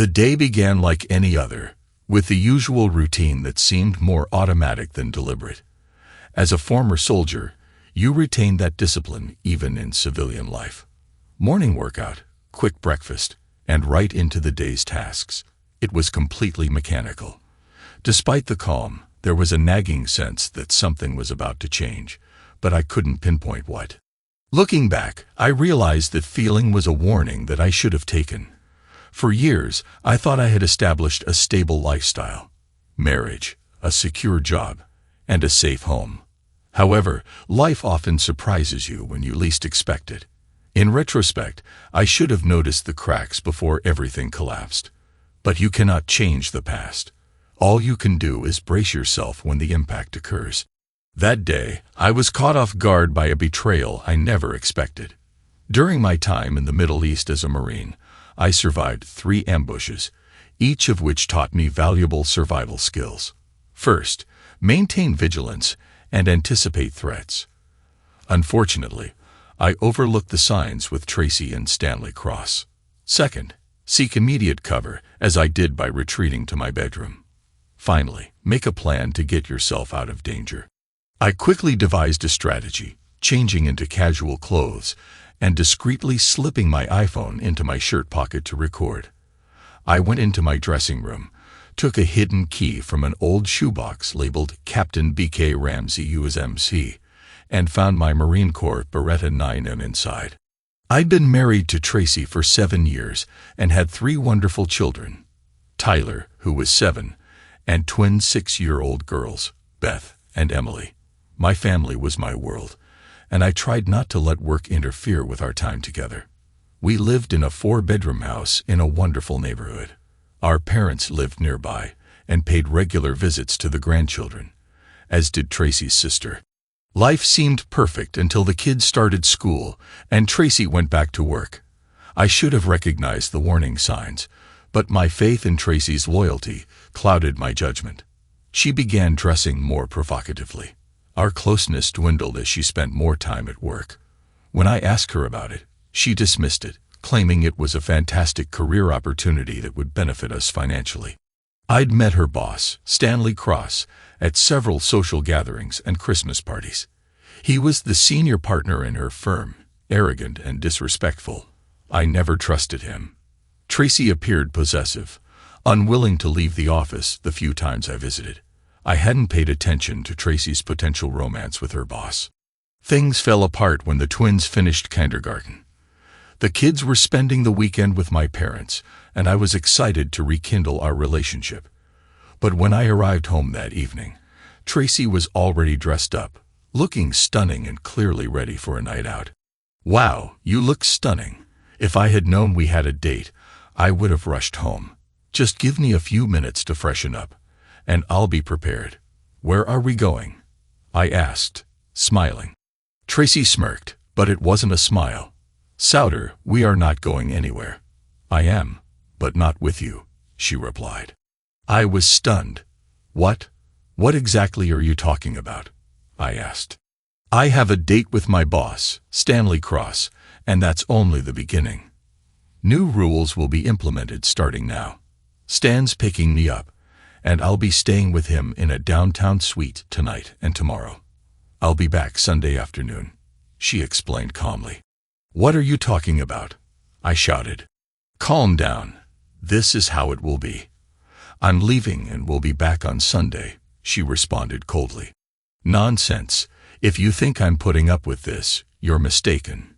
The day began like any other, with the usual routine that seemed more automatic than deliberate. As a former soldier, you retain that discipline even in civilian life. Morning workout, quick breakfast, and right into the day's tasks. It was completely mechanical. Despite the calm, there was a nagging sense that something was about to change, but I couldn't pinpoint what. Looking back, I realized that feeling was a warning that I should have taken. For years, I thought I had established a stable lifestyle, marriage, a secure job, and a safe home. However, life often surprises you when you least expect it. In retrospect, I should have noticed the cracks before everything collapsed. But you cannot change the past. All you can do is brace yourself when the impact occurs. That day, I was caught off guard by a betrayal I never expected. During my time in the Middle East as a Marine, I survived 3 ambushes, each of which taught me valuable survival skills. First, maintain vigilance and anticipate threats. Unfortunately, I overlooked the signs with Tracy and Stanley Cross. Second, seek immediate cover, as I did by retreating to my bedroom. Finally, make a plan to get yourself out of danger. I quickly devised a strategy, changing into casual clothes and discreetly slipping my iPhone into my shirt pocket to record. I went into my dressing room, took a hidden key from an old shoebox labeled Captain B.K. Ramsey USMC, and found my Marine Corps Beretta 9M inside. I'd been married to Tracy for 7 years and had 3 wonderful children, Tyler, who was 7, and twin 6-year-old girls, Beth and Emily. My family was my world, and I tried not to let work interfere with our time together. We lived in a 4-bedroom house in a wonderful neighborhood. Our parents lived nearby and paid regular visits to the grandchildren, as did Tracy's sister. Life seemed perfect until the kids started school and Tracy went back to work. I should have recognized the warning signs, but my faith in Tracy's loyalty clouded my judgment. She began dressing more provocatively. Our closeness dwindled as she spent more time at work. When I asked her about it, she dismissed it, claiming it was a fantastic career opportunity that would benefit us financially. I'd met her boss, Stanley Cross, at several social gatherings and Christmas parties. He was the senior partner in her firm, arrogant and disrespectful. I never trusted him. Tracy appeared possessive, unwilling to leave the office the few times I visited. I hadn't paid attention to Tracy's potential romance with her boss. Things fell apart when the twins finished kindergarten. The kids were spending the weekend with my parents, and I was excited to rekindle our relationship. But when I arrived home that evening, Tracy was already dressed up, looking stunning and clearly ready for a night out. "Wow, you look stunning. If I had known we had a date, I would have rushed home. Just give me a few minutes to freshen up, and I'll be prepared. Where are we going?" I asked, smiling. Tracy smirked, but it wasn't a smile. "Souter, we are not going anywhere." "I am, but not with you," she replied. I was stunned. What exactly are you talking about?" I asked. "I have a date with my boss, Stanley Cross, and that's only the beginning. New rules will be implemented starting now. Stan's picking me up, and I'll be staying with him in a downtown suite tonight and tomorrow. I'll be back Sunday afternoon," she explained calmly. "What are you talking about?" I shouted. "Calm down. This is how it will be. I'm leaving and will be back on Sunday," she responded coldly. "Nonsense. If you think I'm putting up with this, you're mistaken.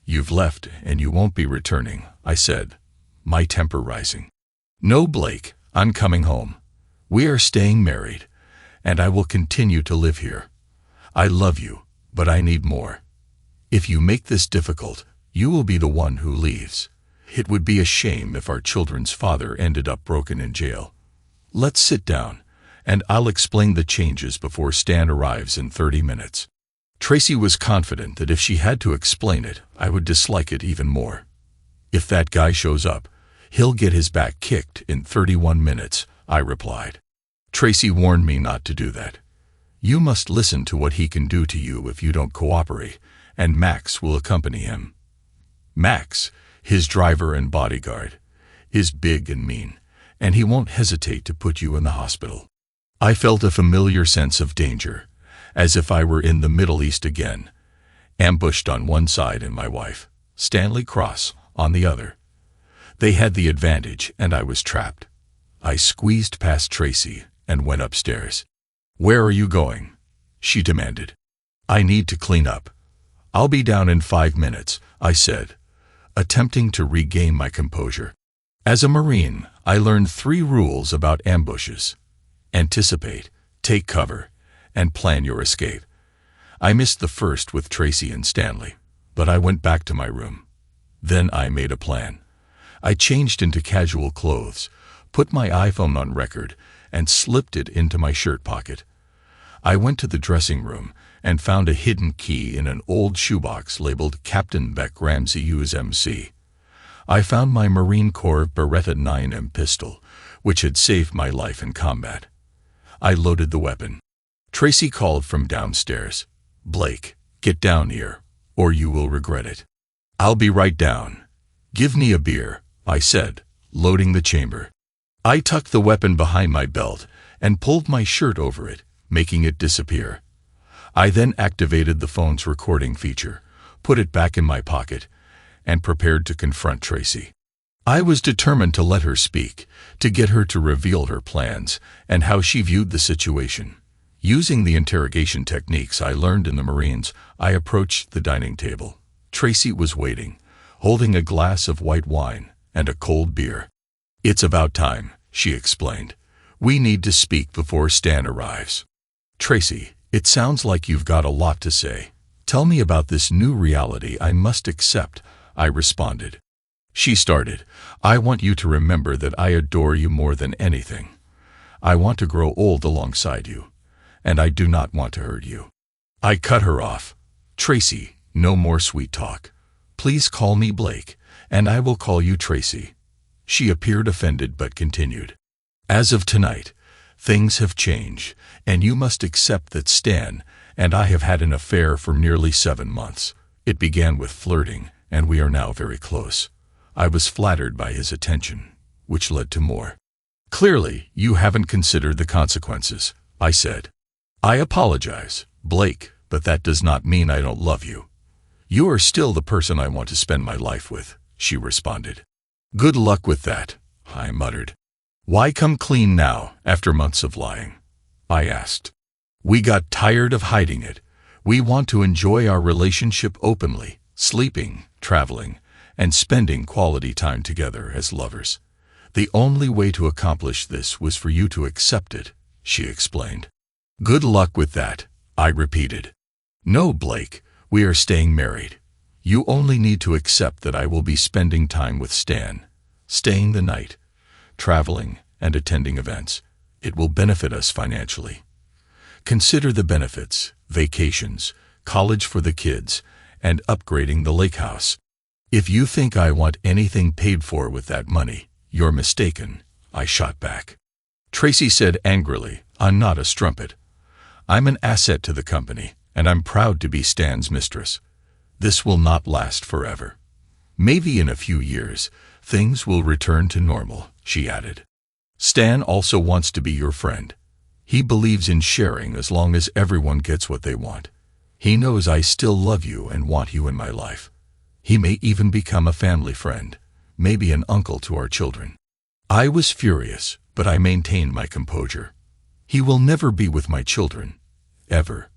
You've left and you won't be returning," I said, my temper rising. "No, Blake, I'm coming home. We are staying married, and I will continue to live here. I love you, but I need more. If you make this difficult, you will be the one who leaves. It would be a shame if our children's father ended up broken in jail. Let's sit down, and I'll explain the changes before Stan arrives in 30 minutes. Tracy was confident that if she had to explain it, I would dislike it even more. "If that guy shows up, he'll get his back kicked in 31 minutes, I replied. "Tracy warned me not to do that. You must listen to what he can do to you if you don't cooperate, and Max will accompany him." Max, his driver and bodyguard. He's big and mean, and he won't hesitate to put you in the hospital." I felt a familiar sense of danger, as if I were in the Middle East again, ambushed on one side and my wife, Stanley Cross, on the other. They had the advantage, and I was trapped. I squeezed past Tracy and went upstairs. "Where are you going?" she demanded. "I need to clean up. I'll be down in 5 minutes," I said, attempting to regain my composure. As a Marine, I learned 3 rules about ambushes: anticipate, take cover, and plan your escape. I missed the first with Tracy and Stanley, but I went back to my room. Then I made a plan. I changed into casual clothes, put my iPhone on record, and slipped it into my shirt pocket. I went to the dressing room and found a hidden key in an old shoebox labeled Captain Beck Ramsey USMC. I found my Marine Corps Beretta 9M pistol, which had saved my life in combat. I loaded the weapon. Tracy called from downstairs. "Blake, get down here, or you will regret it." "I'll be right down. Give me a beer," I said, loading the chamber. I tucked the weapon behind my belt and pulled my shirt over it, making it disappear. I then activated the phone's recording feature, put it back in my pocket, and prepared to confront Tracy. I was determined to let her speak, to get her to reveal her plans and how she viewed the situation. Using the interrogation techniques I learned in the Marines, I approached the dining table. Tracy was waiting, holding a glass of white wine and a cold beer. "It's about time," she explained. "We need to speak before Stan arrives." "Tracy, it sounds like you've got a lot to say. Tell me about this new reality I must accept," I responded. She started. "I want you to remember that I adore you more than anything. I want to grow old alongside you, and I do not want to hurt you." I cut her off. "Tracy, no more sweet talk. Please call me Blake, and I will call you Tracy." She appeared offended but continued. "As of tonight, things have changed, and you must accept that Stan and I have had an affair for nearly 7 months. It began with flirting, and we are now very close. I was flattered by his attention, which led to more." "Clearly, you haven't considered the consequences," I said. "I apologize, Blake, but that does not mean I don't love you. You are still the person I want to spend my life with," she responded. "Good luck with that," I muttered. "Why come clean now, after months of lying?" I asked. "We got tired of hiding it. We want to enjoy our relationship openly, sleeping, traveling, and spending quality time together as lovers. The only way to accomplish this was for you to accept it," she explained. "Good luck with that," I repeated. "No, Blake, we are staying married. You only need to accept that I will be spending time with Stan, staying the night, traveling, and attending events. It will benefit us financially. Consider the benefits: vacations, college for the kids, and upgrading the lake house. If you think I want anything paid for with that money, you're mistaken," I shot back. Tracy said angrily, "I'm not a strumpet. I'm an asset to the company, and I'm proud to be Stan's mistress. This will not last forever. Maybe in a few years, things will return to normal," she added. "Stan also wants to be your friend. He believes in sharing as long as everyone gets what they want. He knows I still love you and want you in my life. He may even become a family friend, maybe an uncle to our children." I was furious, but I maintained my composure. "He will never be with my children. Ever.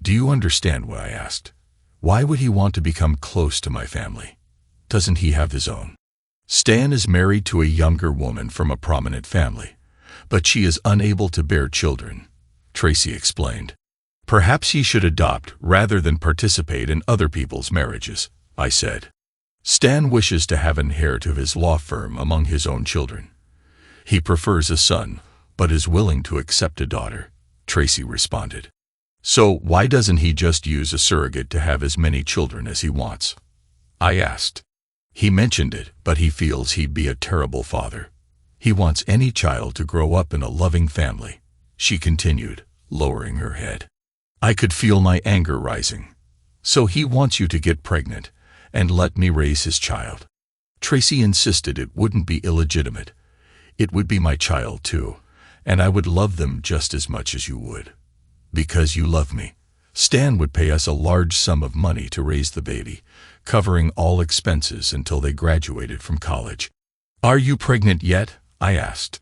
Do you understand what I asked? Why would he want to become close to my family? Doesn't he have his own? Stan is married to a younger woman from a prominent family, but she is unable to bear children," Tracy explained. "Perhaps he should adopt rather than participate in other people's marriages," I said. "Stan wishes to have an heir to his law firm among his own children. He prefers a son, but is willing to accept a daughter," Tracy responded. "So why doesn't he just use a surrogate to have as many children as he wants?" I asked. "He mentioned it, but he feels he'd be a terrible father. He wants any child to grow up in a loving family," she continued, lowering her head. I could feel my anger rising. "So he wants you to get pregnant and let me raise his child?" Tracy insisted it wouldn't be illegitimate. It would be my child too, and I would love them just as much as you would. Because you love me. Stan would pay us a large sum of money to raise the baby, covering all expenses until they graduated from college. Are you pregnant yet? I asked.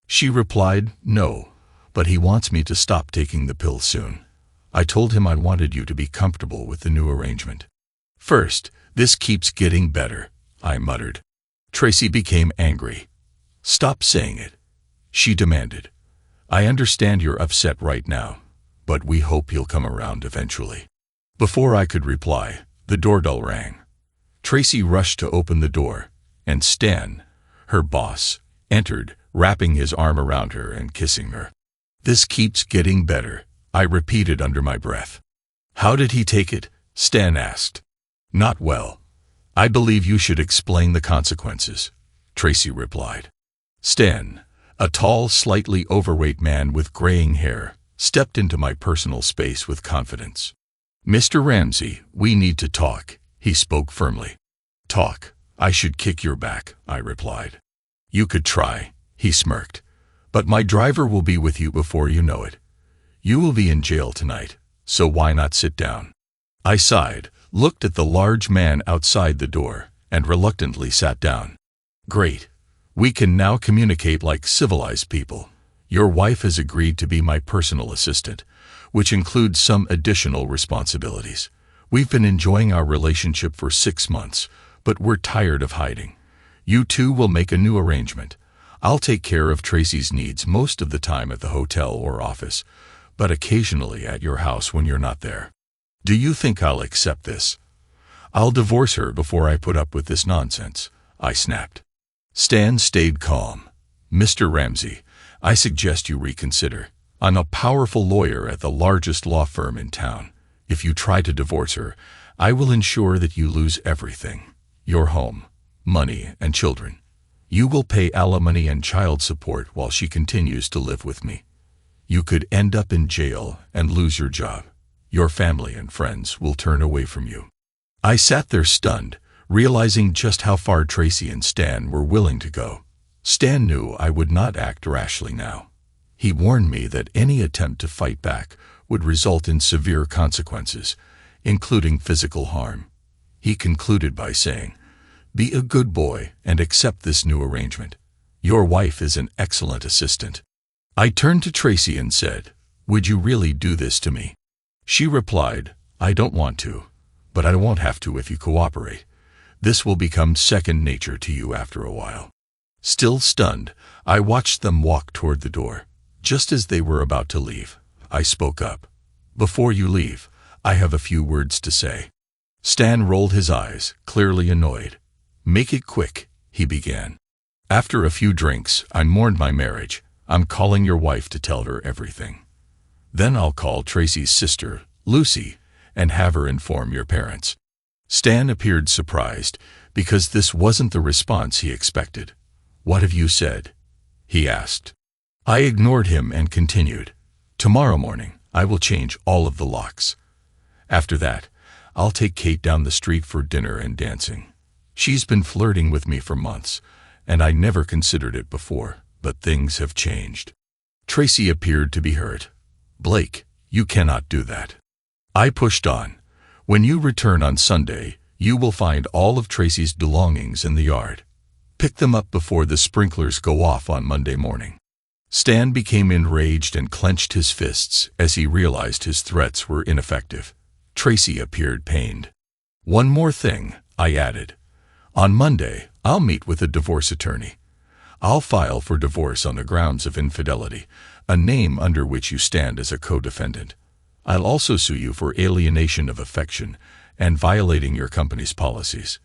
She replied, no, but he wants me to stop taking the pill soon. I told him I wanted you to be comfortable with the new arrangement. First, this keeps getting better, I muttered. Tracy became angry. Stop saying it, she demanded. I understand you're upset right now, but we hope you'll come around eventually. Before I could reply, the doorbell rang. Tracy rushed to open the door, and Stan, her boss, entered, wrapping his arm around her and kissing her. This keeps getting better, I repeated under my breath. How did he take it? Stan asked. Not well. I believe you should explain the consequences, Tracy replied. Stan, a tall, slightly overweight man with graying hair, stepped into my personal space with confidence. Mr. Ramsey, we need to talk, he spoke firmly. Talk? I should kick your back, I replied. You could try, he smirked. But my driver will be with you before you know it. You will be in jail tonight, so why not sit down? I sighed, looked at the large man outside the door, and reluctantly sat down. Great. We can now communicate like civilized people. Your wife has agreed to be my personal assistant, which includes some additional responsibilities. We've been enjoying our relationship for 6 months, but we're tired of hiding. You two will make a new arrangement. I'll take care of Tracy's needs most of the time at the hotel or office, but occasionally at your house when you're not there. Do you think I'll accept this? I'll divorce her before I put up with this nonsense, I snapped. Stan stayed calm. Mr. Ramsey, I suggest you reconsider. I'm a powerful lawyer at the largest law firm in town. If you try to divorce her, I will ensure that you lose everything. Your home, money, and children. You will pay alimony and child support while she continues to live with me. You could end up in jail and lose your job. Your family and friends will turn away from you. I sat there stunned, realizing just how far Tracy and Stan were willing to go. Stan knew I would not act rashly now. He warned me that any attempt to fight back would result in severe consequences, including physical harm. He concluded by saying, "Be a good boy and accept this new arrangement. Your wife is an excellent assistant." I turned to Tracy and said, "Would you really do this to me?" She replied, "I don't want to, but I won't have to if you cooperate. This will become second nature to you after a while." Still stunned, I watched them walk toward the door. Just as they were about to leave, I spoke up. "Before you leave, I have a few words to say." Stan rolled his eyes, clearly annoyed. "Make it quick," he began. "After a few drinks, I mourned my marriage. I'm calling your wife to tell her everything. Then I'll call Tracy's sister, Lucy, and have her inform your parents." Stan appeared surprised, because this wasn't the response he expected. "What have you said?" he asked. I ignored him and continued. "Tomorrow morning, I will change all of the locks. After that, I'll take Kate down the street for dinner and dancing. She's been flirting with me for months, and I never considered it before, but things have changed." Tracy appeared to be hurt. "Blake, you cannot do that." I pushed on. "When you return on Sunday, you will find all of Tracy's belongings in the yard. Pick them up before the sprinklers go off on Monday morning." Stan became enraged and clenched his fists as he realized his threats were ineffective. Tracy appeared pained. "One more thing," I added. "On Monday, I'll meet with a divorce attorney. I'll file for divorce on the grounds of infidelity, a name under which you stand as a co-defendant. I'll also sue you for alienation of affection and violating your company's policies.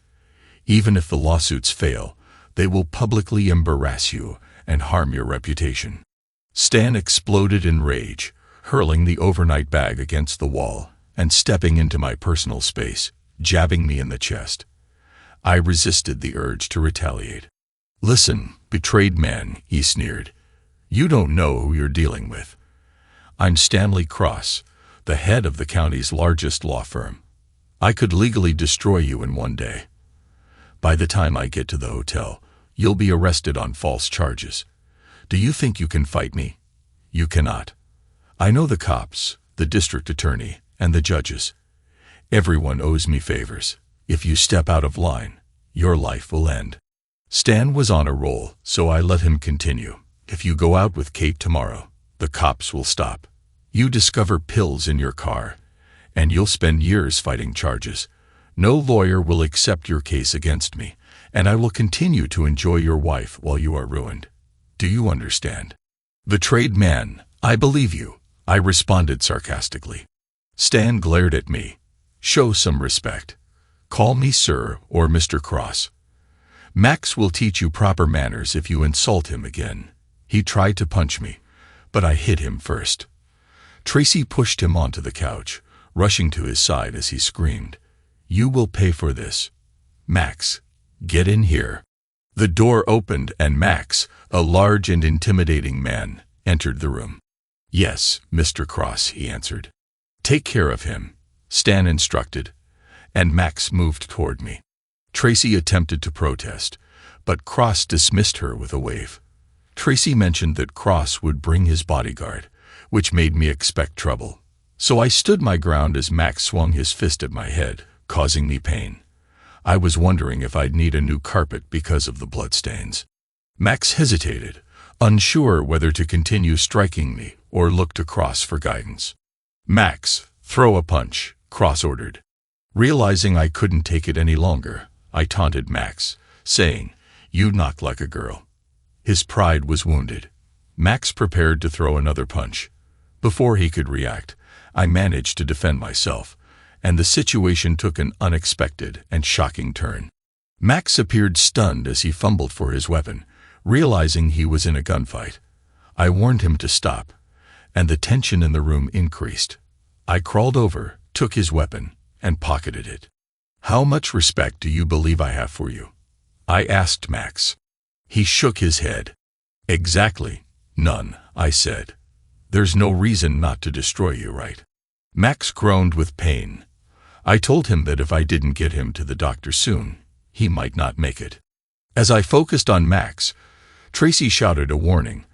Even if the lawsuits fail, they will publicly embarrass you and harm your reputation." Stan exploded in rage, hurling the overnight bag against the wall and stepping into my personal space, jabbing me in the chest. I resisted the urge to retaliate. "Listen, betrayed man," he sneered. "You don't know who you're dealing with. I'm Stanley Cross, the head of the county's largest law firm. I could legally destroy you in one day. By the time I get to the hotel, you'll be arrested on false charges. Do you think you can fight me? You cannot. I know the cops, the district attorney, and the judges. Everyone owes me favors. If you step out of line, your life will end. Stan was on a roll, so I let him continue. If you go out with Kate tomorrow, the cops will stop. You discover pills in your car, and you'll spend years fighting charges. No lawyer will accept your case against me, and I will continue to enjoy your wife while you are ruined. Do you understand? Betrayed man, I believe you, I responded sarcastically. Stan glared at me. Show some respect. Call me Sir or Mr. Cross. Max will teach you proper manners if you insult him again. He tried to punch me, but I hit him first. Tracy pushed him onto the couch, rushing to his side as he screamed, "You will pay for this. Max, get in here." The door opened and Max, a large and intimidating man, entered the room. "Yes, Mr. Cross," he answered. "Take care of him," Stan instructed, and Max moved toward me. Tracy attempted to protest, but Cross dismissed her with a wave. Tracy mentioned that Cross would bring his bodyguard, which made me expect trouble. So I stood my ground as Max swung his fist at my head, causing me pain. I was wondering if I'd need a new carpet because of the bloodstains. Max hesitated, unsure whether to continue striking me or look to Cross for guidance. "Max, throw a punch," Cross ordered. Realizing I couldn't take it any longer, I taunted Max, saying, "You knock like a girl." His pride was wounded. Max prepared to throw another punch. Before he could react, I managed to defend myself, and the situation took an unexpected and shocking turn. Max appeared stunned as he fumbled for his weapon, realizing he was in a gunfight. I warned him to stop, and the tension in the room increased. I crawled over, took his weapon, and pocketed it. "How much respect do you believe I have for you?" I asked Max. He shook his head. "Exactly, none," I said. "There's no reason not to destroy you, right?" Max groaned with pain. I told him that if I didn't get him to the doctor soon, he might not make it. As I focused on Max, Tracy shouted a warning,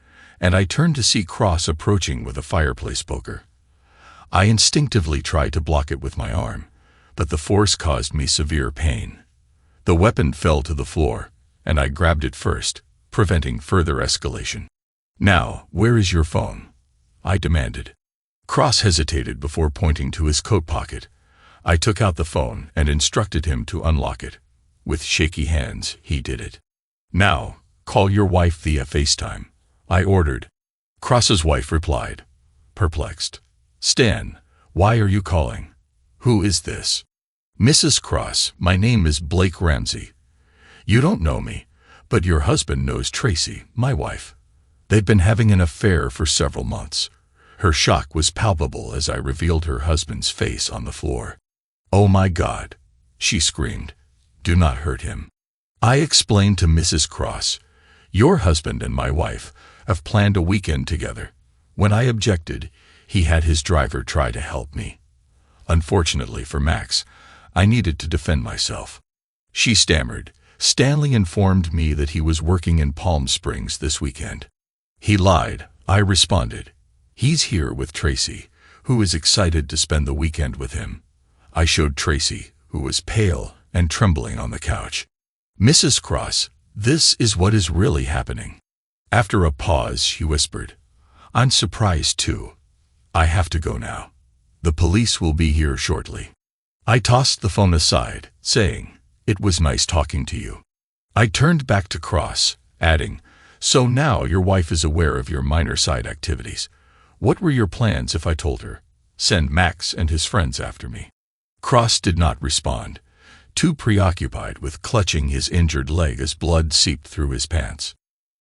and I turned to see Cross approaching with a fireplace poker. I instinctively tried to block it with my arm, but the force caused me severe pain. The weapon fell to the floor, and I grabbed it first, preventing further escalation. "Now, where is your phone?" I demanded. Cross hesitated before pointing to his coat pocket. I took out the phone and instructed him to unlock it. With shaky hands, he did it. "Now, call your wife via FaceTime," I ordered. Cross's wife replied, perplexed. "Stan, why are you calling? Who is this?" "Mrs. Cross, my name is Blake Ramsey. You don't know me, but your husband knows Tracy, my wife. They'd been having an affair for several months." Her shock was palpable as I revealed her husband's face on the floor. "Oh my God," she screamed. "Do not hurt him." I explained to Mrs. Cross, "Your husband and my wife have planned a weekend together." When I objected, he had his driver try to help me. Unfortunately for Max, I needed to defend myself. She stammered. "Stanley informed me that he was working in Palm Springs this weekend." "He lied," I responded. "He's here with Tracy, who is excited to spend the weekend with him." I showed Tracy, who was pale and trembling on the couch. "Mrs. Cross, this is what is really happening." After a pause, she whispered, "I'm surprised too. I have to go now. The police will be here shortly." I tossed the phone aside, saying, "It was nice talking to you." I turned back to Cross, adding, "So now your wife is aware of your minor side activities. What were your plans if I told her? Send Max and his friends after me?" Cross did not respond, too preoccupied with clutching his injured leg as blood seeped through his pants.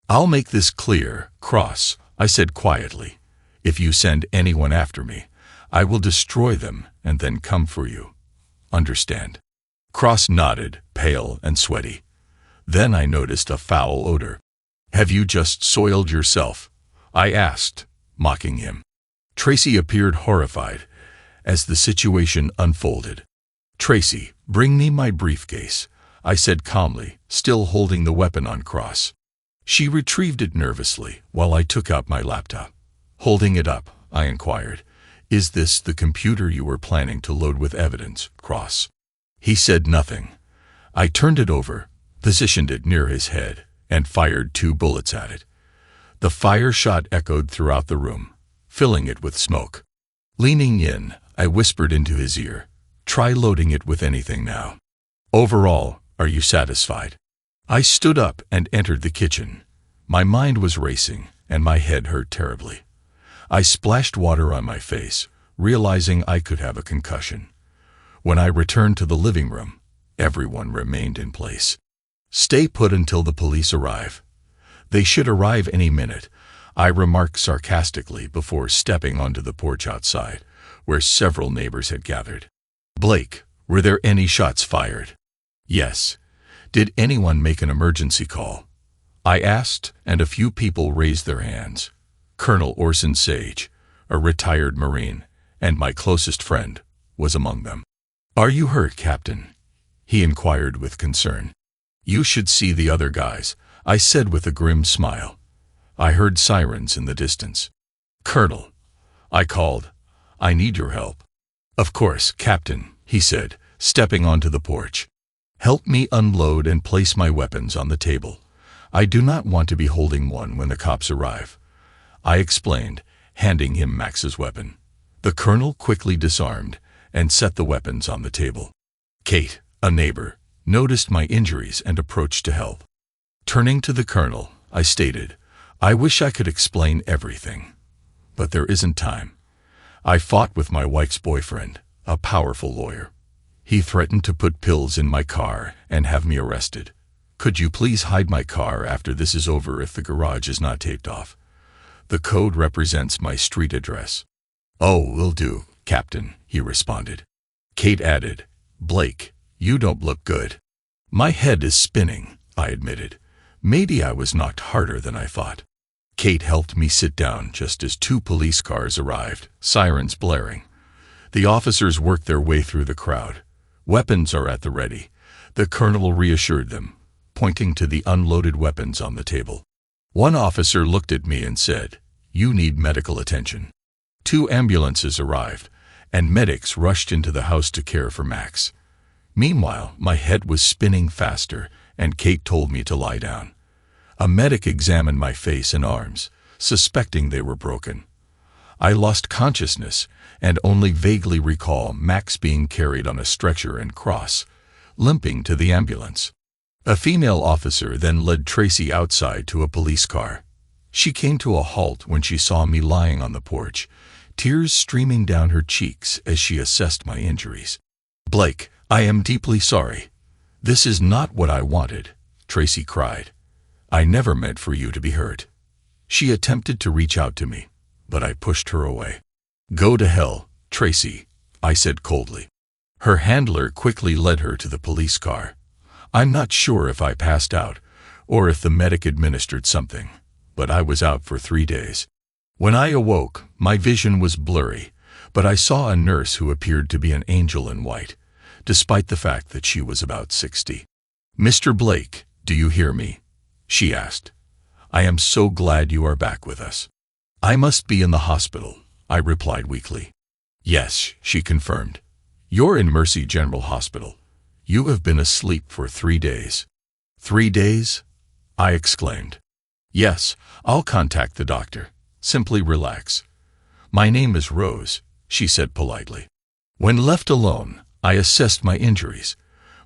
"I'll make this clear, Cross," I said quietly. "If you send anyone after me, I will destroy them and then come for you. Understand?" Cross nodded, pale and sweaty. Then I noticed a foul odor. "Have you just soiled yourself?" I asked, mocking him. Tracy appeared horrified as the situation unfolded. "Tracy, bring me my briefcase. I said calmly, still holding the weapon on cross. She retrieved it nervously while I took out my laptop. Holding it up, I inquired, "Is this the computer you were planning to load with evidence, Cross?" He said nothing. I turned it over, positioned it near his head, and fired 2 bullets at it. The fire shot echoed throughout the room, filling it with smoke. Leaning in, I whispered into his ear, "Try loading it with anything now. Overall, are you satisfied?" I stood up and entered the kitchen. My mind was racing, and my head hurt terribly. I splashed water on my face, realizing I could have a concussion. When I returned to the living room, everyone remained in place. "Stay put until the police arrive. They should arrive any minute," I remarked sarcastically before stepping onto the porch outside, where several neighbors had gathered. "Blake, were there any shots fired?" "Yes. Did anyone make an emergency call?" I asked, and a few people raised their hands. Colonel Orson Sage, a retired Marine, and my closest friend, was among them. "Are you hurt, Captain?" he inquired with concern. "You should see the other guys," I said with a grim smile. I heard sirens in the distance. "Colonel," I called, "I need your help." "Of course, Captain," he said, stepping onto the porch. "Help me unload and place my weapons on the table. I do not want to be holding one when the cops arrive," I explained, handing him Max's weapon. The colonel quickly disarmed and set the weapons on the table. Kate, a neighbor, noticed my injuries and approached to help. Turning to the colonel, I stated, "I wish I could explain everything, but there isn't time. I fought with my wife's boyfriend, a powerful lawyer. He threatened to put pills in my car and have me arrested. Could you please hide my car after this is over if the garage is not taped off? The code represents my street address." "Oh, will do, Captain," he responded. Kate added, "Blake, you don't look good." "My head is spinning," I admitted. "Maybe I was knocked harder than I thought." Kate helped me sit down just as 2 police cars arrived, sirens blaring. The officers worked their way through the crowd. "Weapons are at the ready," the colonel reassured them, pointing to the unloaded weapons on the table. One officer looked at me and said, "You need medical attention." 2 ambulances arrived, and medics rushed into the house to care for Max. Meanwhile, my head was spinning faster, and Kate told me to lie down. A medic examined my face and arms, suspecting they were broken. I lost consciousness and only vaguely recall Max being carried on a stretcher and Cross, limping to the ambulance. A female officer then led Tracy outside to a police car. She came to a halt when she saw me lying on the porch, tears streaming down her cheeks as she assessed my injuries. "Blake, I am deeply sorry. This is not what I wanted," Tracy cried. "I never meant for you to be hurt." She attempted to reach out to me, but I pushed her away. "Go to hell, Tracy," I said coldly. Her handler quickly led her to the police car. I'm not sure if I passed out or if the medic administered something, but I was out for 3 days. When I awoke, my vision was blurry, but I saw a nurse who appeared to be an angel in white, despite the fact that she was about 60. "Mr. Blake, do you hear me?" she asked. "I am so glad you are back with us." "I must be in the hospital," I replied weakly. "Yes," she confirmed. "You're in Mercy General Hospital. You have been asleep for 3 days." "3 days?" I exclaimed. "Yes, I'll contact the doctor. Simply relax." "My name is Rose," she said politely. When left alone, I assessed my injuries.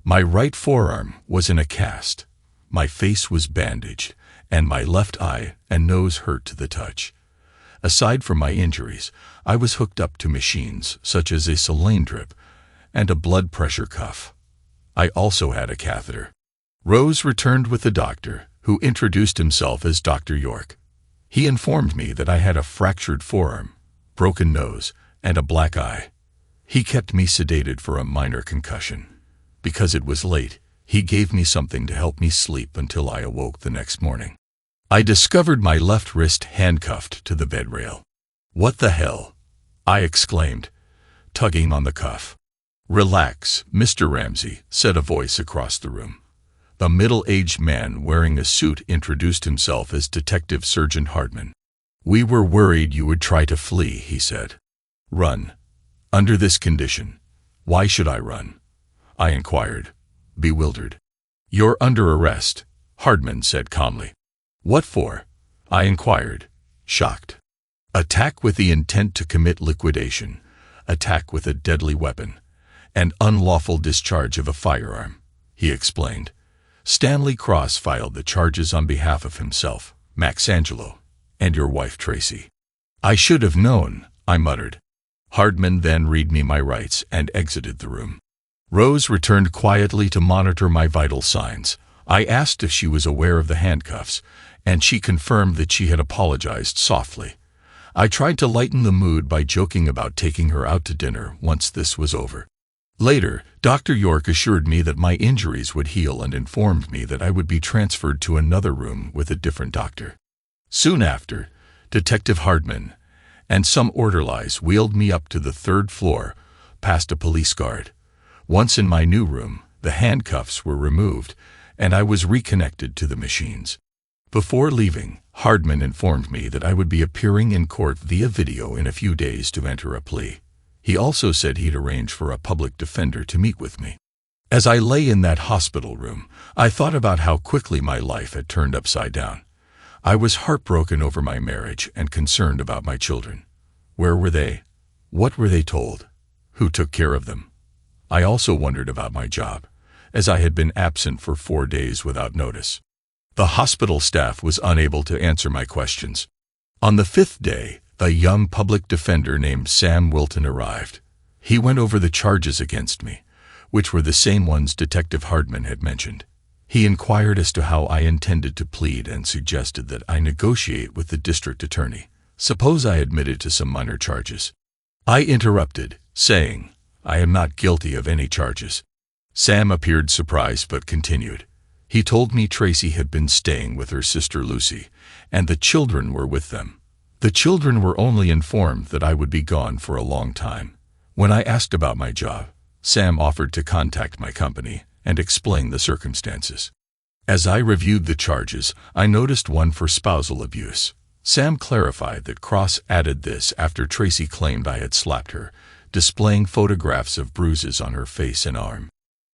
My right forearm was in a cast, my face was bandaged, and my left eye and nose hurt to the touch. Aside from my injuries, I was hooked up to machines such as a saline drip and a blood pressure cuff. I also had a catheter. Rose returned with the doctor, who introduced himself as Dr. York. He informed me that I had a fractured forearm, broken nose, and a black eye. He kept me sedated for a minor concussion. Because it was late, he gave me something to help me sleep until I awoke the next morning. I discovered my left wrist handcuffed to the bed rail. "What the hell?" I exclaimed, tugging on the cuff. "Relax, Mr. Ramsey," said a voice across the room. A middle-aged man wearing a suit introduced himself as Detective Sergeant Hartman. "We were worried you would try to flee," he said. "Run? Under this condition? Why should I run?" I inquired, bewildered. "You're under arrest," Hartman said calmly. "What for?" I inquired, shocked. "Attack with the intent to commit liquidation, attack with a deadly weapon, and unlawful discharge of a firearm," he explained. "Stanley Cross filed the charges on behalf of himself, Max Angelo, and your wife Tracy." "I should have known," I muttered. Hartman then read me my rights and exited the room. Rose returned quietly to monitor my vital signs. I asked if she was aware of the handcuffs, and she confirmed that she had apologized softly. I tried to lighten the mood by joking about taking her out to dinner once this was over. Later, Dr. York assured me that my injuries would heal and informed me that I would be transferred to another room with a different doctor. Soon after, Detective Hartman and some orderlies wheeled me up to the 3rd floor, past a police guard. Once in my new room, the handcuffs were removed, and I was reconnected to the machines. Before leaving, Hartman informed me that I would be appearing in court via video in a few days to enter a plea. He also said he'd arrange for a public defender to meet with me. As I lay in that hospital room, I thought about how quickly my life had turned upside down. I was heartbroken over my marriage and concerned about my children. Where were they? What were they told? Who took care of them? I also wondered about my job, as I had been absent for 4 days without notice. The hospital staff was unable to answer my questions. On the 5th day, a young public defender named Sam Wilton arrived. He went over the charges against me, which were the same ones Detective Hartman had mentioned. He inquired as to how I intended to plead and suggested that I negotiate with the district attorney. Suppose I admitted to some minor charges. I interrupted, saying, "I am not guilty of any charges." Sam appeared surprised but continued. He told me Tracy had been staying with her sister Lucy, and the children were with them. The children were only informed that I would be gone for a long time. When I asked about my job, Sam offered to contact my company and explain the circumstances. As I reviewed the charges, I noticed one for spousal abuse. Sam clarified that Cross added this after Tracy claimed I had slapped her, displaying photographs of bruises on her face and arm.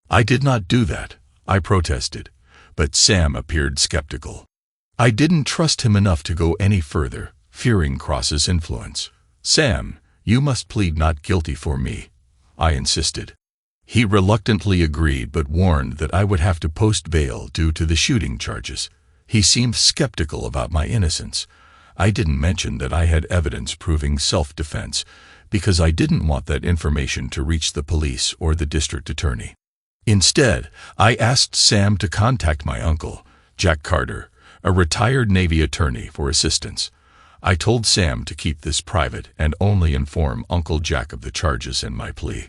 "I did not do that," I protested, but Sam appeared skeptical. I didn't trust him enough to go any further, fearing Cross's influence. "Sam, you must plead not guilty for me," I insisted. He reluctantly agreed but warned that I would have to post bail due to the shooting charges. He seemed skeptical about my innocence. I didn't mention that I had evidence proving self-defense because I didn't want that information to reach the police or the district attorney. Instead, I asked Sam to contact my uncle, Jack Carter, a retired Navy attorney, for assistance. I told Sam to keep this private and only inform Uncle Jack of the charges and my plea.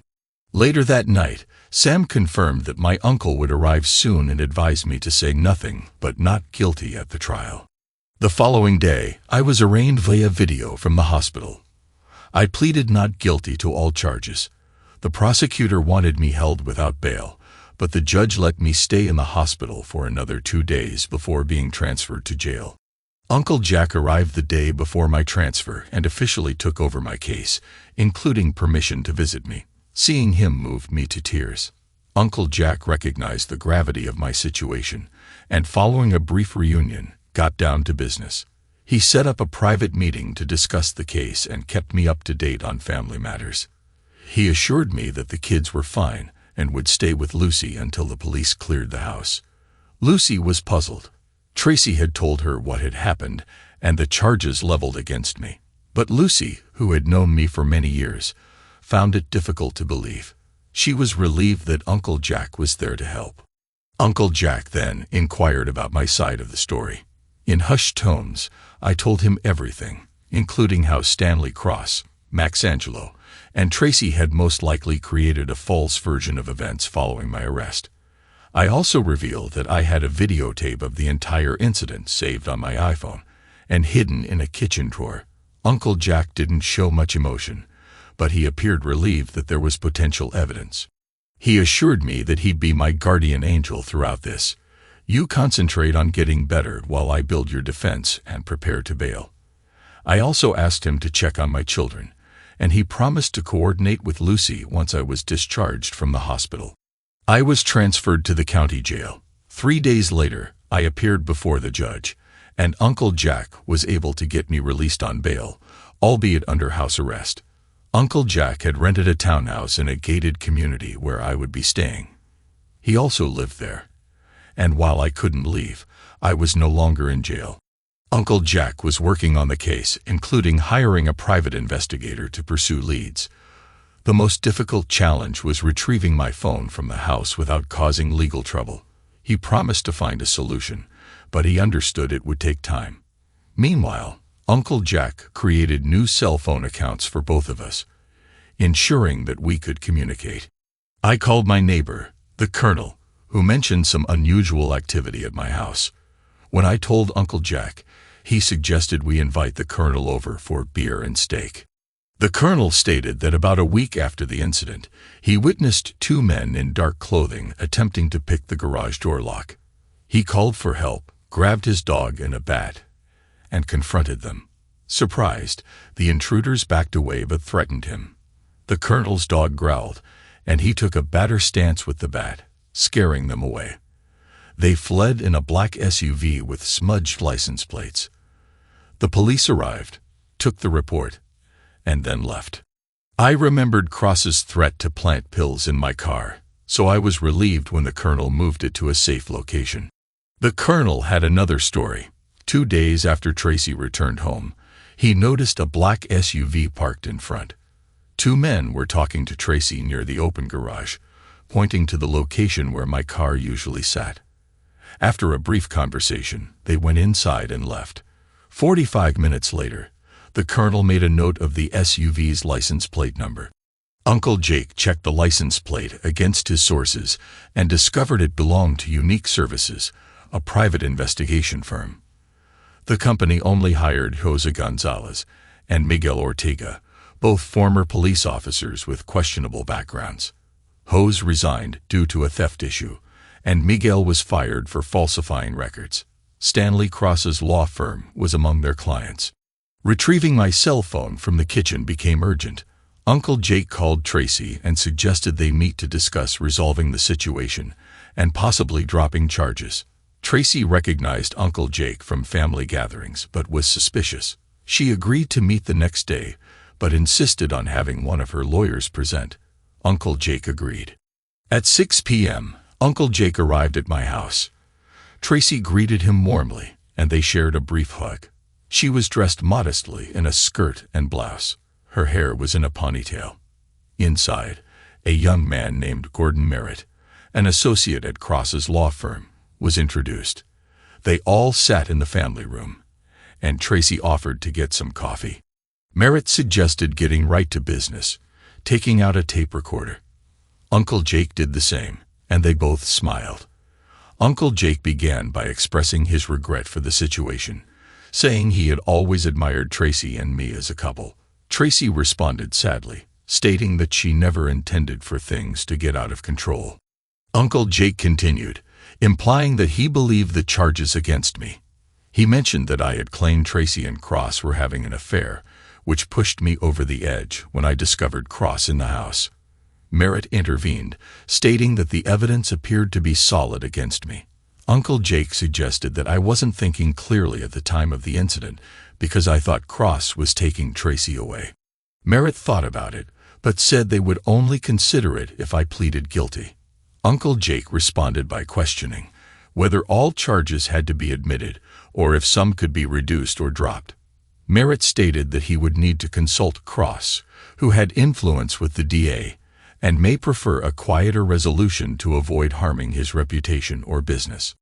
Later that night, Sam confirmed that my uncle would arrive soon and advised me to say nothing but not guilty at the trial. The following day, I was arraigned via video from the hospital. I pleaded not guilty to all charges. The prosecutor wanted me held without bail, but the judge let me stay in the hospital for another 2 days before being transferred to jail. Uncle Jack arrived the day before my transfer and officially took over my case, including permission to visit me. Seeing him moved me to tears. Uncle Jack recognized the gravity of my situation, and following a brief reunion, got down to business. He set up a private meeting to discuss the case and kept me up to date on family matters. He assured me that the kids were fine and would stay with Lucy until the police cleared the house. Lucy was puzzled. Tracy had told her what had happened and the charges leveled against me. But Lucy, who had known me for many years, found it difficult to believe. She was relieved that Uncle Jack was there to help. Uncle Jack then inquired about my side of the story. In hushed tones, I told him everything, including how Stanley Cross, Max Angelo, and Tracy had most likely created a false version of events following my arrest. I also revealed that I had a videotape of the entire incident saved on my iPhone and hidden in a kitchen drawer. Uncle Jack didn't show much emotion, but he appeared relieved that there was potential evidence. He assured me that he'd be my guardian angel throughout this, You concentrate on getting better while I build your defense and prepare to bail. I also asked him to check on my children, and he promised to coordinate with Lucy once I was discharged from the hospital. I was transferred to the county jail. 3 days later, I appeared before the judge, and Uncle Jack was able to get me released on bail, albeit under house arrest. Uncle Jack had rented a townhouse in a gated community where I would be staying. He also lived there, and while I couldn't leave, I was no longer in jail. Uncle Jack was working on the case, including hiring a private investigator to pursue leads. The most difficult challenge was retrieving my phone from the house without causing legal trouble. He promised to find a solution, but he understood it would take time. Meanwhile, Uncle Jack created new cell phone accounts for both of us, ensuring that we could communicate. I called my neighbor, the Colonel, who mentioned some unusual activity at my house. When I told Uncle Jack, he suggested we invite the Colonel over for beer and steak. The Colonel stated that about a week after the incident, he witnessed 2 men in dark clothing attempting to pick the garage door lock. He called for help, grabbed his dog and a bat, and confronted them. Surprised, the intruders backed away but threatened him. The Colonel's dog growled, and he took a batter stance with the bat, scaring them away. They fled in a black SUV with smudged license plates. The police arrived, took the report, and then left. I remembered Cross's threat to plant pills in my car, so I was relieved when the Colonel moved it to a safe location. The Colonel had another story. 2 days after Tracy returned home, he noticed a black SUV parked in front. 2 men were talking to Tracy near the open garage, pointing to the location where my car usually sat. After a brief conversation, they went inside and left. 45 minutes later, the Colonel made a note of the SUV's license plate number. Uncle Jake checked the license plate against his sources and discovered it belonged to Unique Services, a private investigation firm. The company only hired Jose Gonzalez and Miguel Ortega, both former police officers with questionable backgrounds. Jose resigned due to a theft issue, and Miguel was fired for falsifying records. Stanley Cross's law firm was among their clients. Retrieving my cell phone from the kitchen became urgent. Uncle Jake called Tracy and suggested they meet to discuss resolving the situation and possibly dropping charges. Tracy recognized Uncle Jake from family gatherings but was suspicious. She agreed to meet the next day, but insisted on having one of her lawyers present. Uncle Jake agreed. At 6 p.m., Uncle Jake arrived at my house. Tracy greeted him warmly, and they shared a brief hug. She was dressed modestly in a skirt and blouse. Her hair was in a ponytail. Inside, a young man named Gordon Merritt, an associate at Cross's law firm, was introduced. They all sat in the family room, and Tracy offered to get some coffee. Merritt suggested getting right to business, taking out a tape recorder. Uncle Jake did the same, and they both smiled. Uncle Jake began by expressing his regret for the situation, saying he had always admired Tracy and me as a couple. Tracy responded sadly, stating that she never intended for things to get out of control. Uncle Jake continued, implying that he believed the charges against me. He mentioned that I had claimed Tracy and Cross were having an affair, which pushed me over the edge when I discovered Cross in the house. Merritt intervened, stating that the evidence appeared to be solid against me. Uncle Jake suggested that I wasn't thinking clearly at the time of the incident because I thought Cross was taking Tracy away. Merritt thought about it, but said they would only consider it if I pleaded guilty. Uncle Jake responded by questioning whether all charges had to be admitted or if some could be reduced or dropped. Merritt stated that he would need to consult Cross, who had influence with the DA, and may prefer a quieter resolution to avoid harming his reputation or business.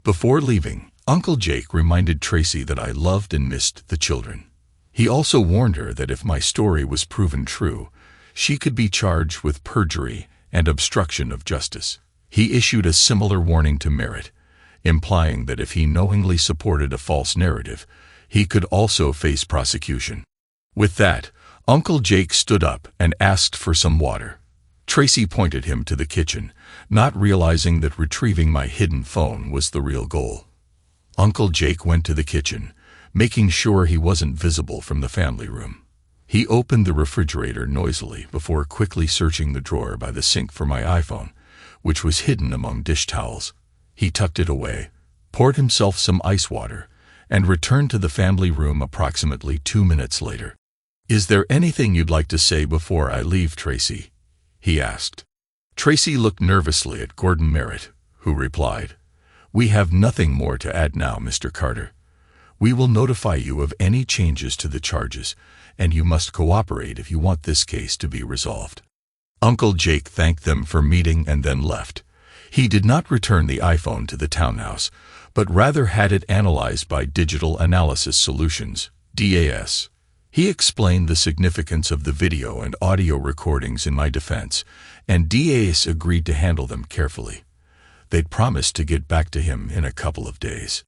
Before leaving, Uncle Jake reminded Tracy that I loved and missed the children. He also warned her that if my story was proven true, she could be charged with perjury and obstruction of justice. He issued a similar warning to Merritt, implying that if he knowingly supported a false narrative, he could also face prosecution. With that, Uncle Jake stood up and asked for some water. Tracy pointed him to the kitchen, not realizing that retrieving my hidden phone was the real goal. Uncle Jake went to the kitchen, making sure he wasn't visible from the family room. He opened the refrigerator noisily before quickly searching the drawer by the sink for my iPhone, which was hidden among dish towels. He tucked it away, poured himself some ice water, and returned to the family room approximately 2 minutes later. "Is there anything you'd like to say before I leave, Tracy?" he asked. Tracy looked nervously at Gordon Merritt, who replied, "We have nothing more to add now, Mr. Carter. We will notify you of any changes to the charges, and you must cooperate if you want this case to be resolved." Uncle Jake thanked them for meeting and then left. He did not return the iPhone to the townhouse, but rather had it analyzed by Digital Analysis Solutions, DAS. He explained the significance of the video and audio recordings in my defense, and DAS agreed to handle them carefully. They'd promised to get back to him in a couple of days.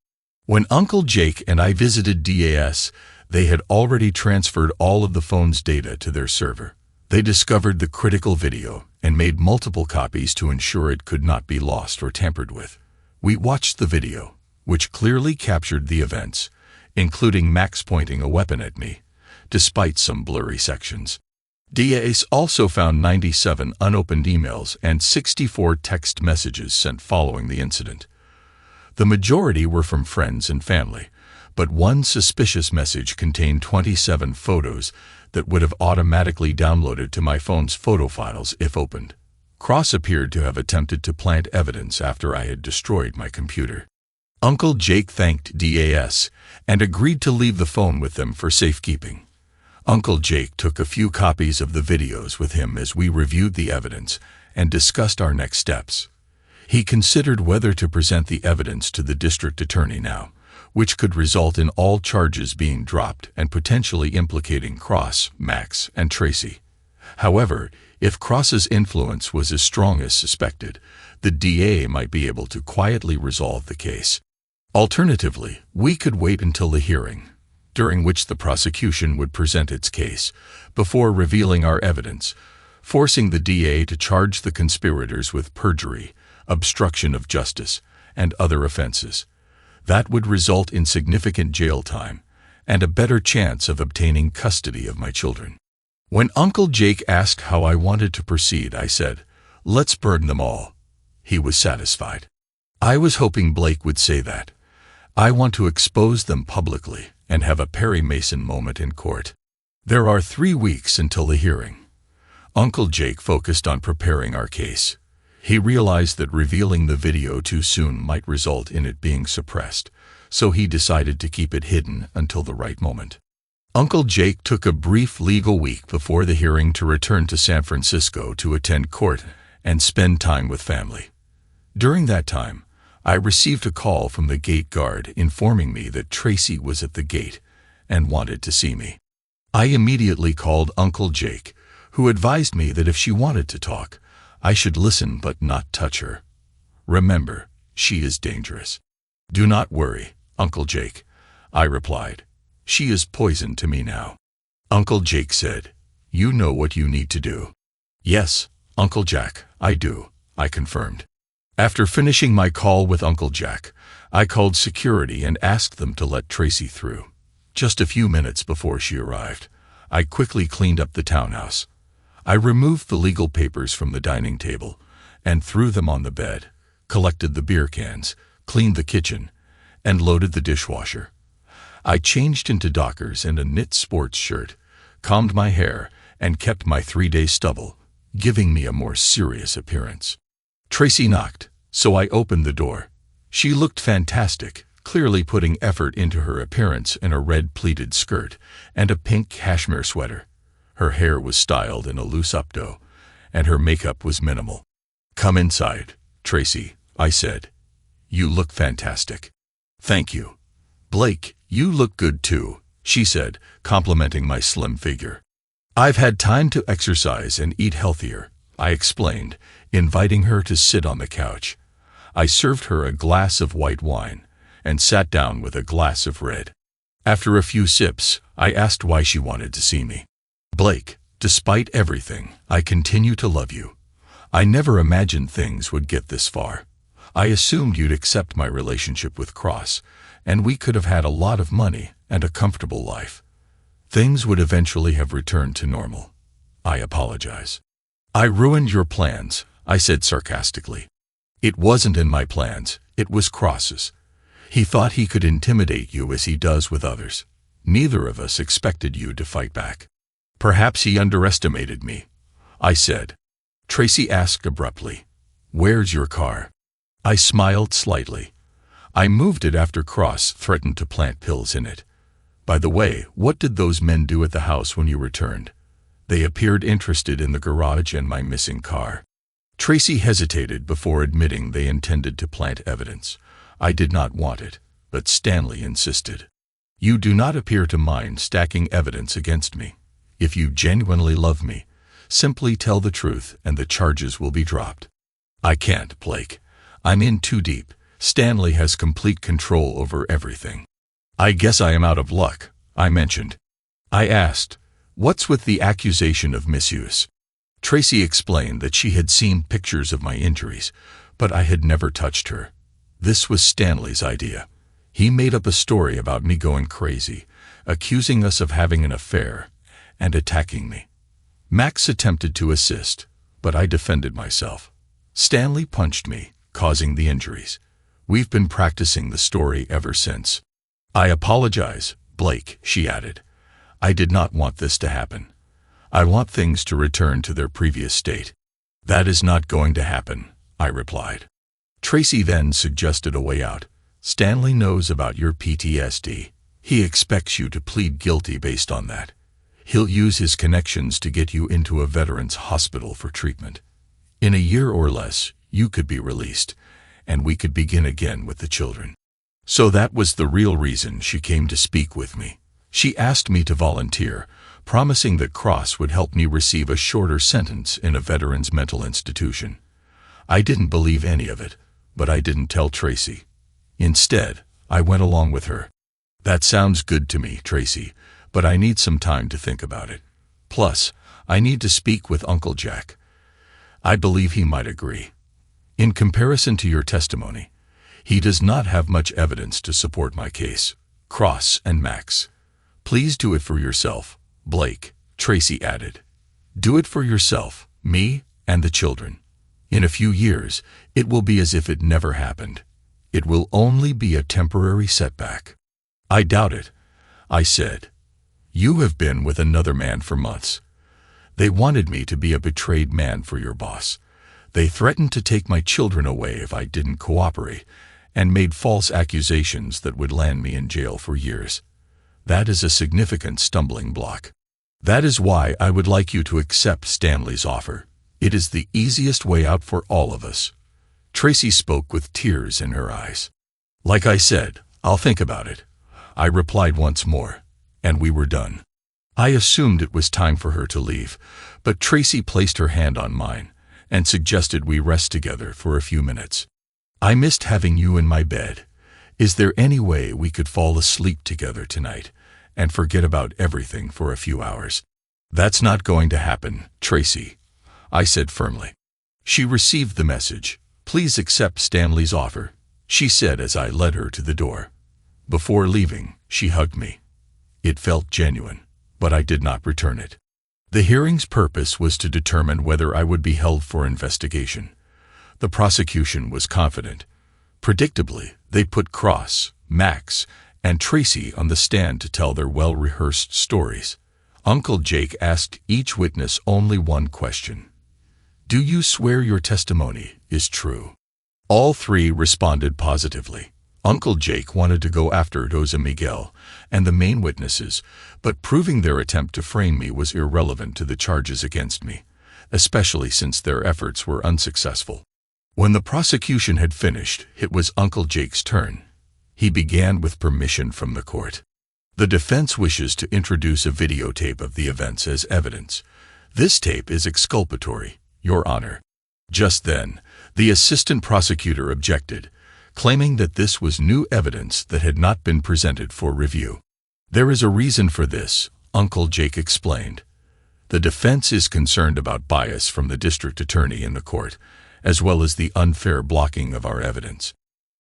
When Uncle Jake and I visited DAS, they had already transferred all of the phone's data to their server. They discovered the critical video and made multiple copies to ensure it could not be lost or tampered with. We watched the video, which clearly captured the events, including Max pointing a weapon at me, despite some blurry sections. DAS also found 97 unopened emails and 64 text messages sent following the incident. The majority were from friends and family, but one suspicious message contained 27 photos that would have automatically downloaded to my phone's photo files if opened. Cross appeared to have attempted to plant evidence after I had destroyed my computer. Uncle Jake thanked DAS and agreed to leave the phone with them for safekeeping. Uncle Jake took a few copies of the videos with him as we reviewed the evidence and discussed our next steps. He considered whether to present the evidence to the district attorney now, which could result in all charges being dropped and potentially implicating Cross, Max, and Tracy. However, if Cross's influence was as strong as suspected, the DA might be able to quietly resolve the case. Alternatively, we could wait until the hearing, during which the prosecution would present its case, before revealing our evidence, forcing the DA to charge the conspirators with perjury, obstruction of justice, and other offenses. That would result in significant jail time and a better chance of obtaining custody of my children. When Uncle Jake asked how I wanted to proceed, I said, "Let's burn them all." He was satisfied. I was hoping Blake would say that. I want to expose them publicly and have a Perry Mason moment in court. There are 3 weeks until the hearing. Uncle Jake focused on preparing our case. He realized that revealing the video too soon might result in it being suppressed, so he decided to keep it hidden until the right moment. Uncle Jake took a brief legal week before the hearing to return to San Francisco to attend court and spend time with family. During that time, I received a call from the gate guard informing me that Tracy was at the gate and wanted to see me. I immediately called Uncle Jake, who advised me that if she wanted to talk, I should listen but not touch her. "Remember, she is dangerous." "Do not worry, Uncle Jake," I replied. "She is poison to me now." Uncle Jake said, "You know what you need to do." "Yes, Uncle Jack, I do," I confirmed. After finishing my call with Uncle Jack, I called security and asked them to let Tracy through. Just a few minutes before she arrived, I quickly cleaned up the townhouse. I removed the legal papers from the dining table and threw them on the bed, collected the beer cans, cleaned the kitchen, and loaded the dishwasher. I changed into Dockers and a knit sports shirt, combed my hair, and kept my 3-day stubble, giving me a more serious appearance. Tracy knocked, so I opened the door. She looked fantastic, clearly putting effort into her appearance in a red pleated skirt and a pink cashmere sweater. Her hair was styled in a loose updo, and her makeup was minimal. "Come inside, Tracy," I said. "You look fantastic." "Thank you." "Blake, you look good too," she said, complimenting my slim figure. "I've had time to exercise and eat healthier," I explained, inviting her to sit on the couch. I served her a glass of white wine and sat down with a glass of red. After a few sips, I asked why she wanted to see me. "Blake, despite everything, I continue to love you. I never imagined things would get this far. I assumed you'd accept my relationship with Cross, and we could have had a lot of money and a comfortable life. Things would eventually have returned to normal. I apologize. I ruined your plans, I said sarcastically. It wasn't in my plans, it was Cross's. He thought he could intimidate you as he does with others. Neither of us expected you to fight back. Perhaps he underestimated me, I said. Tracy asked abruptly, "Where's your car?" I smiled slightly. I moved it after Cross threatened to plant pills in it. By the way, what did those men do at the house when you returned? They appeared interested in the garage and my missing car. Tracy hesitated before admitting they intended to plant evidence. I did not want it, but Stanley insisted. You do not appear to mind stacking evidence against me. If you genuinely love me, simply tell the truth and the charges will be dropped. I can't, Blake. I'm in too deep. Stanley has complete control over everything. I guess I am out of luck, I mentioned. I asked, "What's with the accusation of misuse?" Tracy explained that she had seen pictures of my injuries, but I had never touched her. This was Stanley's idea. He made up a story about me going crazy, accusing us of having an affair, and attacking me. Max attempted to assist, but I defended myself. Stanley punched me, causing the injuries. We've been practicing the story ever since. I apologize, Blake, she added. I did not want this to happen. I want things to return to their previous state. That is not going to happen, I replied. Tracy then suggested a way out. Stanley knows about your PTSD. He expects you to plead guilty based on that. He'll use his connections to get you into a veterans hospital for treatment. In a year or less, you could be released, and we could begin again with the children. So that was the real reason she came to speak with me. She asked me to volunteer, promising that Cross would help me receive a shorter sentence in a veterans mental institution. I didn't believe any of it, but I didn't tell Tracy. Instead, I went along with her. That sounds good to me, Tracy, but I need some time to think about it. Plus, I need to speak with Uncle Jack. I believe he might agree. In comparison to your testimony, he does not have much evidence to support my case. Cross and Max. Please do it for yourself, Blake, Tracy added. Do it for yourself, me, and the children. In a few years, it will be as if it never happened. It will only be a temporary setback. I doubt it, I said. You have been with another man for months. They wanted me to be a betrayed man for your boss. They threatened to take my children away if I didn't cooperate, and made false accusations that would land me in jail for years. That is a significant stumbling block. That is why I would like you to accept Stanley's offer. It is the easiest way out for all of us. Tracy spoke with tears in her eyes. Like I said, I'll think about it. I replied once more, and we were done. I assumed it was time for her to leave, but Tracy placed her hand on mine and suggested we rest together for a few minutes. I missed having you in my bed. Is there any way we could fall asleep together tonight and forget about everything for a few hours? That's not going to happen, Tracy, I said firmly. She received the message. Please accept Stanley's offer, she said as I led her to the door. Before leaving, she hugged me. It felt genuine, but I did not return it. The hearing's purpose was to determine whether I would be held for investigation. The prosecution was confident. Predictably, they put Cross, Max, and Tracy on the stand to tell their well-rehearsed stories. Uncle Jake asked each witness only one question. Do you swear your testimony is true? All three responded positively. Uncle Jake wanted to go after Doza Miguel and the main witnesses, but proving their attempt to frame me was irrelevant to the charges against me, especially since their efforts were unsuccessful. When the prosecution had finished, it was Uncle Jake's turn. He began with permission from the court. The defense wishes to introduce a videotape of the events as evidence. This tape is exculpatory, Your Honor. Just then, the assistant prosecutor objected, claiming that this was new evidence that had not been presented for review. There is a reason for this, Uncle Jake explained. The defense is concerned about bias from the district attorney in the court, as well as the unfair blocking of our evidence.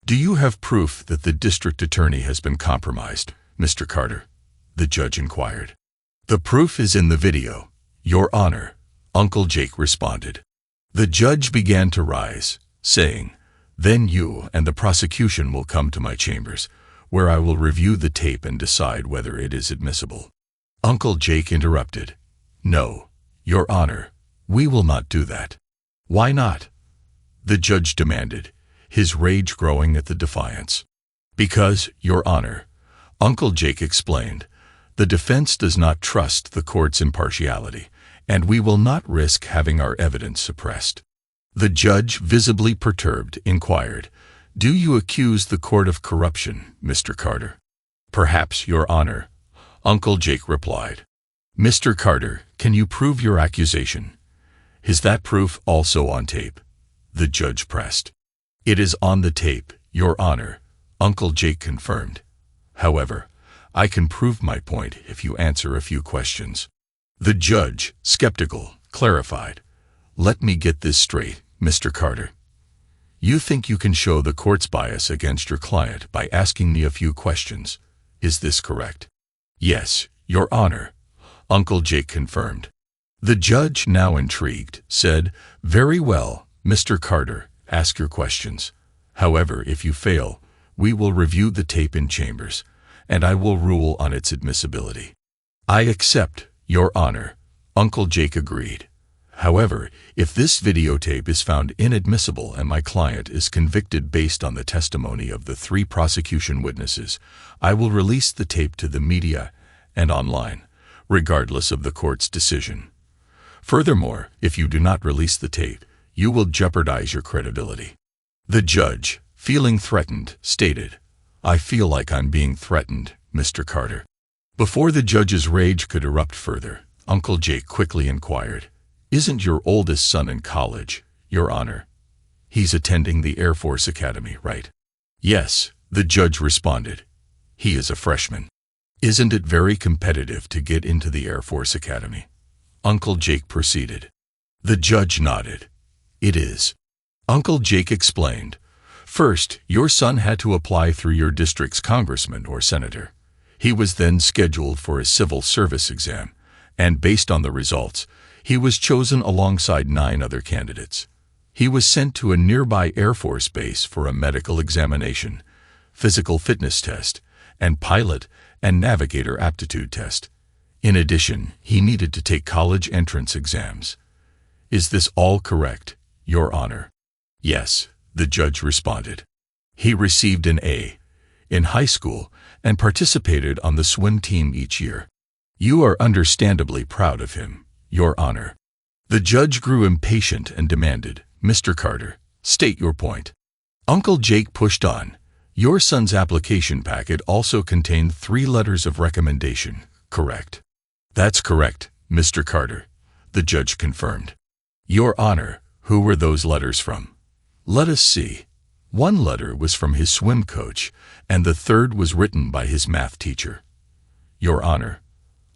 Do you have proof that the district attorney has been compromised, Mr. Carter? The judge inquired. The proof is in the video, Your Honor, Uncle Jake responded. The judge began to rise, saying, Then you and the prosecution will come to my chambers, where I will review the tape and decide whether it is admissible. Uncle Jake interrupted. No, Your Honor, we will not do that. Why not? The judge demanded, his rage growing at the defiance. Because, Your Honor, Uncle Jake explained, the defense does not trust the court's impartiality, and we will not risk having our evidence suppressed. The judge, visibly perturbed, inquired, Do you accuse the court of corruption, Mr. Carter? Perhaps, Your Honor, Uncle Jake replied. Mr. Carter, can you prove your accusation? Is that proof also on tape? The judge pressed. It is on the tape, Your Honor, Uncle Jake confirmed. However, I can prove my point if you answer a few questions. The judge, skeptical, clarified. Let me get this straight, Mr. Carter. You think you can show the court's bias against your client by asking me a few questions. Is this correct? Yes, Your Honor, Uncle Jake confirmed. The judge, now intrigued, said, Very well, Mr. Carter, ask your questions. However, if you fail, we will review the tape in chambers, and I will rule on its admissibility. I accept, Your Honor, Uncle Jake agreed. However, if this videotape is found inadmissible and my client is convicted based on the testimony of the 3 prosecution witnesses, I will release the tape to the media and online, regardless of the court's decision. Furthermore, if you do not release the tape, you will jeopardize your credibility. The judge, feeling threatened, stated, I feel like I'm being threatened, Mr. Carter. Before the judge's rage could erupt further, Uncle Jake quickly inquired, Isn't your oldest son in college, Your Honor? He's attending the Air Force Academy, right? Yes, the judge responded. He is a freshman. Isn't it very competitive to get into the Air Force Academy? Uncle Jake proceeded. The judge nodded. It is. Uncle Jake explained. First, your son had to apply through your district's congressman or senator. He was then scheduled for a civil service exam, and based on the results, he was chosen alongside 9 other candidates. He was sent to a nearby Air Force base for a medical examination, physical fitness test, and pilot and navigator aptitude test. In addition, he needed to take college entrance exams. Is this all correct, Your Honor? Yes, the judge responded. He received an A in high school and participated on the swim team each year. You are understandably proud of him, Your Honor. The judge grew impatient and demanded, Mr. Carter, state your point. Uncle Jake pushed on. Your son's application packet also contained 3 letters of recommendation, correct? That's correct, Mr. Carter, the judge confirmed. Your Honor, who were those letters from? Let us see. 1 letter was from his swim coach, and the 3rd was written by his math teacher. Your Honor,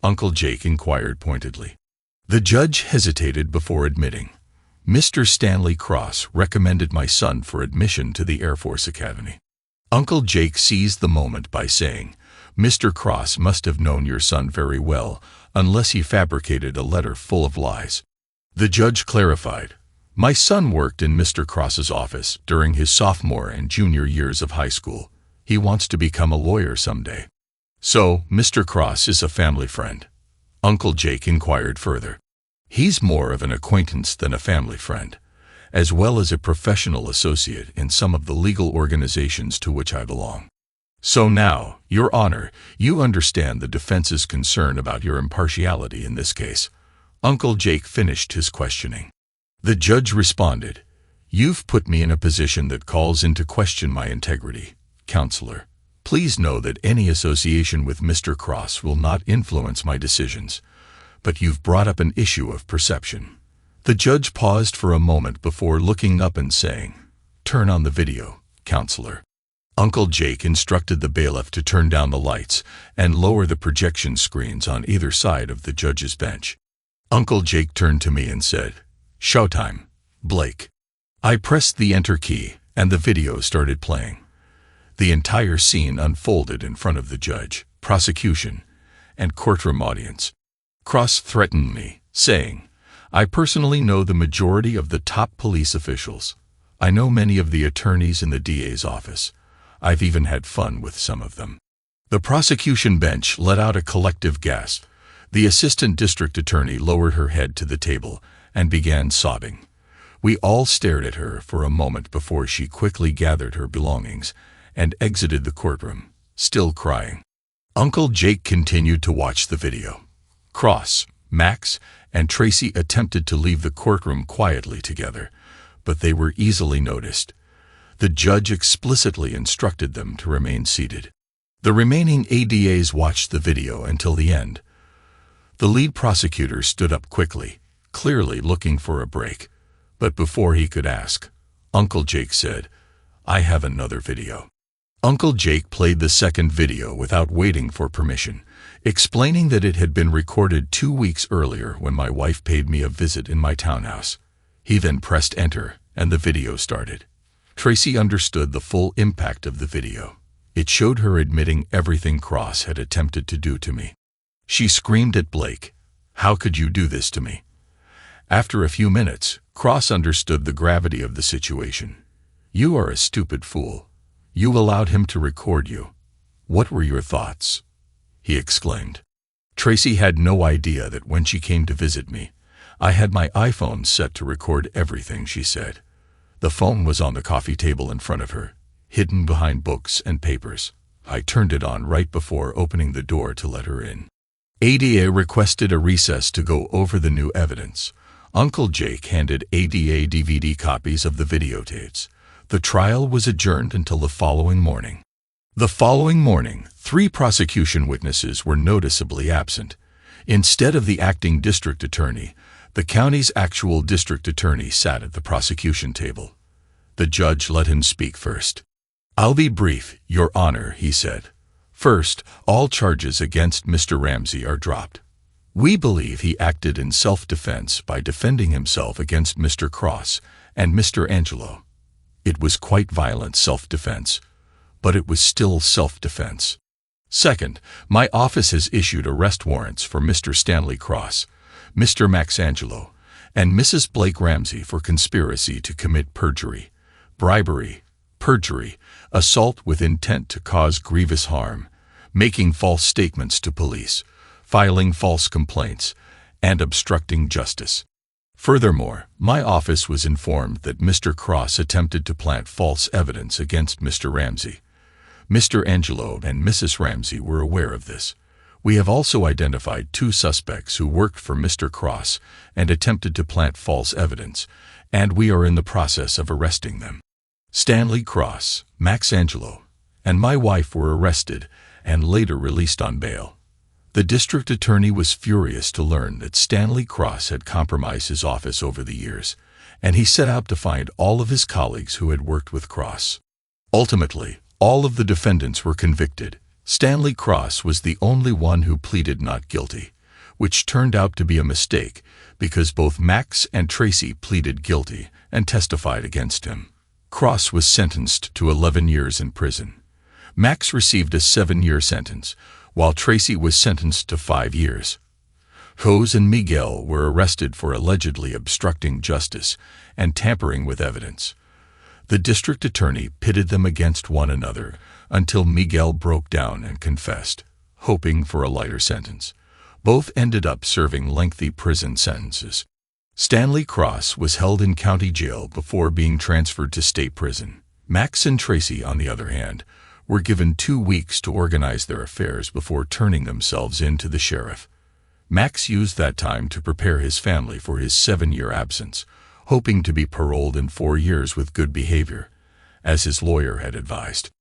Uncle Jake inquired pointedly. The judge hesitated before admitting. Mr. Stanley Cross recommended my son for admission to the Air Force Academy. Uncle Jake seized the moment by saying, Mr. Cross must have known your son very well, unless he fabricated a letter full of lies. The judge clarified, My son worked in Mr. Cross's office during his sophomore and junior years of high school. He wants to become a lawyer someday. So, Mr. Cross is a family friend? Uncle Jake inquired further. He's more of an acquaintance than a family friend, as well as a professional associate in some of the legal organizations to which I belong. So now, Your Honor, you understand the defense's concern about your impartiality in this case. Uncle Jake finished his questioning. The judge responded, You've put me in a position that calls into question my integrity, Counselor. Please know that any association with Mr. Cross will not influence my decisions, but you've brought up an issue of perception. The judge paused for a moment before looking up and saying, Turn on the video, Counselor. Uncle Jake instructed the bailiff to turn down the lights and lower the projection screens on either side of the judge's bench. Uncle Jake turned to me and said, "Showtime, Blake." I pressed the enter key, and the video started playing. The entire scene unfolded in front of the judge, prosecution, and courtroom audience. Cross threatened me, saying, "I personally know the majority of the top police officials. I know many of the attorneys in the DA's office. I've even had fun with some of them." The prosecution bench let out a collective gasp. The assistant district attorney lowered her head to the table and began sobbing. We all stared at her for a moment before she quickly gathered her belongings and exited the courtroom, still crying. Uncle Jake continued to watch the video. Cross, Max, and Tracy attempted to leave the courtroom quietly together, but they were easily noticed. The judge explicitly instructed them to remain seated. The remaining ADAs watched the video until the end. The lead prosecutor stood up quickly, clearly looking for a break. But before he could ask, Uncle Jake said, "I have another video." Uncle Jake played the second video without waiting for permission, explaining that it had been recorded 2 weeks earlier when my wife paid me a visit in my townhouse. He then pressed enter, and the video started. Tracy understood the full impact of the video. It showed her admitting everything Cross had attempted to do to me. She screamed at Blake, "How could you do this to me?" After a few minutes, Cross understood the gravity of the situation. "You are a stupid fool. You allowed him to record you. What were your thoughts?" he exclaimed. Tracy had no idea that when she came to visit me, I had my iPhone set to record everything she said. The phone was on the coffee table in front of her, hidden behind books and papers. I turned it on right before opening the door to let her in. ADA requested a recess to go over the new evidence. Uncle Jake handed ADA DVD copies of the videotapes. The trial was adjourned until the following morning. The following morning, 3 prosecution witnesses were noticeably absent. Instead of the acting district attorney, the county's actual district attorney sat at the prosecution table. The judge let him speak first. "I'll be brief, Your Honor," he said. "First, all charges against Mr. Ramsey are dropped. We believe he acted in self-defense by defending himself against Mr. Cross and Mr. Angelo. It was quite violent self-defense, but it was still self-defense. Second, my office has issued arrest warrants for Mr. Stanley Cross, Mr. Max Angelo, and Mrs. Blake Ramsey for conspiracy to commit perjury, bribery, perjury, assault with intent to cause grievous harm, making false statements to police, filing false complaints, and obstructing justice. Furthermore, my office was informed that Mr. Cross attempted to plant false evidence against Mr. Ramsey. Mr. Angelo and Mrs. Ramsey were aware of this. We have also identified 2 suspects who worked for Mr. Cross and attempted to plant false evidence, and we are in the process of arresting them. Stanley Cross, Max Angelo, and my wife were arrested and later released on bail. The district attorney was furious to learn that Stanley Cross had compromised his office over the years, and he set out to find all of his colleagues who had worked with Cross. Ultimately, all of the defendants were convicted. Stanley Cross was the only one who pleaded not guilty, which turned out to be a mistake because both Max and Tracy pleaded guilty and testified against him. Cross was sentenced to 11 years in prison. Max received a 7-year sentence, while Tracy was sentenced to 5 years. Jose and Miguel were arrested for allegedly obstructing justice and tampering with evidence. The district attorney pitted them against one another until Miguel broke down and confessed, hoping for a lighter sentence. Both ended up serving lengthy prison sentences. Stanley Cross was held in county jail before being transferred to state prison. Max and Tracy, on the other hand, were given 2 weeks to organize their affairs before turning themselves in to the sheriff. Max used that time to prepare his family for his 7-year absence, hoping to be paroled in 4 years with good behavior, as his lawyer had advised.